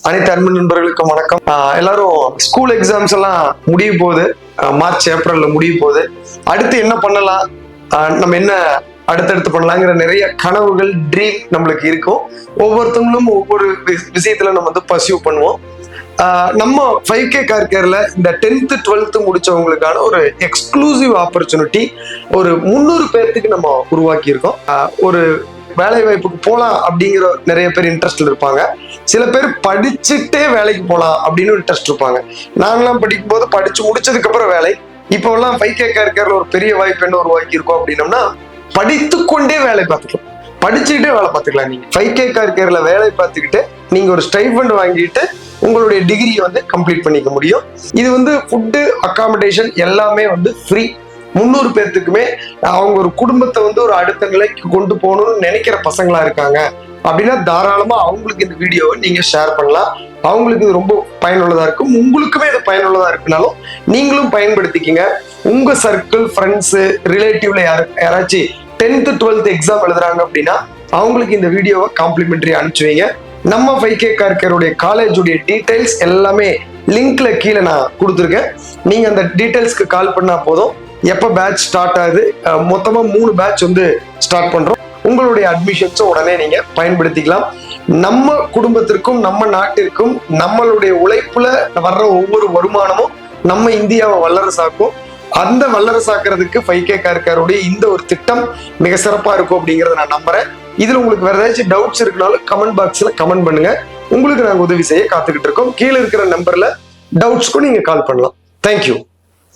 அனைத்து அன்பு நண்பர்களுக்கும் வணக்கம். எல்லாரும் ஸ்கூல் எக்ஸாம்ஸ் எல்லாம் முடிய போகுது. மார்ச் ஏப்ரல்ல முடிய போகுது. அடுத்து என்ன பண்ணலாம், நம்ம என்ன அடுத்தடுத்து பண்ணலாங்கிற நிறைய கனவுகள், ட்ரீம் நம்மளுக்கு இருக்கும். ஒவ்வொருத்தவங்களும் ஒவ்வொரு விஷயத்துல நம்ம வந்து பர்சியூ பண்ணுவோம். நம்ம 5K கார் கேர்ல இந்த 10th 12th முடிச்சவங்களுக்கான ஒரு எக்ஸ்க்ளூசிவ் ஆப்பர்ச்சுனிட்டி ஒரு 300 பேர்த்துக்கு நம்ம உருவாக்கி இருக்கோம். ஒரு வேலை வாய்ப்புக்கு போகலாம் அப்படிங்கிற நிறைய பேர் இன்ட்ரெஸ்ட் இருப்பாங்க. சில பேர் படிச்சுட்டே வேலைக்கு போகலாம் அப்படின்னு இன்ட்ரெஸ்ட் இருப்பாங்க. நாங்களாம் படிக்கும் போது படிச்சு முடிச்சதுக்கு அப்புறம் வேலை. இப்போ எல்லாம் 5K கார் கேர்ல ஒரு பெரிய வாய்ப்பு என்ன உருவாக்கி இருக்கோம் அப்படின்னம்னா, படித்துக்கொண்டே வேலை பார்த்துக்கலாம், படிச்சுக்கிட்டே வேலை பார்த்துக்கலாம். நீங்க 5K கார் கேர்ல வேலை பார்த்துக்கிட்டு நீங்க ஒரு ஸ்டைஃபண்ட் வாங்கிட்டு உங்களுடைய டிகிரியை வந்து கம்ப்ளீட் பண்ணிக்க முடியும். இது வந்து ஃபுட்டு, அகாமடேஷன் எல்லாமே வந்து ஃப்ரீ. 300 பேர்த்துக்குமே அவங்க ஒரு குடும்பத்தை வந்து ஒரு அடுத்த நிலைக்கு கொண்டு போகணும்னு நினைக்கிற பசங்களா இருக்காங்க அப்படின்னா தாராளமா அவங்களுக்கு இந்த வீடியோவை நீங்க ஷேர் பண்ணலாம். அவங்களுக்கு இது ரொம்ப பயனுள்ளதா இருக்கும். உங்களுக்குமே இது பயனுள்ளதா இருக்குனாலும் நீங்களும் பயன்படுத்திக்கிங்க. உங்க சர்க்கிள், ஃப்ரெண்ட்ஸு, ரிலேட்டிவ்ல யாராச்சும் 10th 12th எக்ஸாம் எழுதுறாங்க அப்படின்னா அவங்களுக்கு இந்த வீடியோவை காம்ப்ளிமெண்டரி அனுப்பிச்சு வைங்க. நம்ம 5K கார் கேருடைய காலேஜுடைய டீடைல்ஸ் எல்லாமே லிங்க்ல கீழே நான் கொடுத்துருக்கேன். நீங்க அந்த டீடைல்ஸ்க்கு கால் பண்ணா போதும். எப்போ பேட்ச் ஸ்டார்ட் ஆகுது, மொத்தமா 3 பேட்ச் வந்து ஸ்டார்ட் பண்றோம். உங்களுடைய அட்மிஷன்ஸும் உடனே நீங்க பயன்படுத்திக்கலாம். நம்ம குடும்பத்திற்கும் நம்ம நாட்டிற்கும் நம்மளுடைய உழைப்புல வர்ற ஒவ்வொரு வருமானமும் நம்ம இந்தியாவை வல்லரசாக்கும். அந்த வல்லரசாக்குறதுக்கு 5K கார் கேருடைய இந்த ஒரு திட்டம் மிக சிறப்பா இருக்கும் அப்படிங்கறத நான் நம்புறேன். இதுல உங்களுக்கு வேற ஏதாச்சும் டவுட்ஸ் இருக்குனாலும் கமெண்ட் பாக்ஸ்ல கமெண்ட் பண்ணுங்க. உங்களுக்கு நாங்க உதவி செய்ய காத்துக்கிட்டு இருக்கோம். கீழே இருக்கிற நம்பர்ல டவுட்ஸ்க்கும் நீங்க கால் பண்ணலாம். தேங்க்யூ.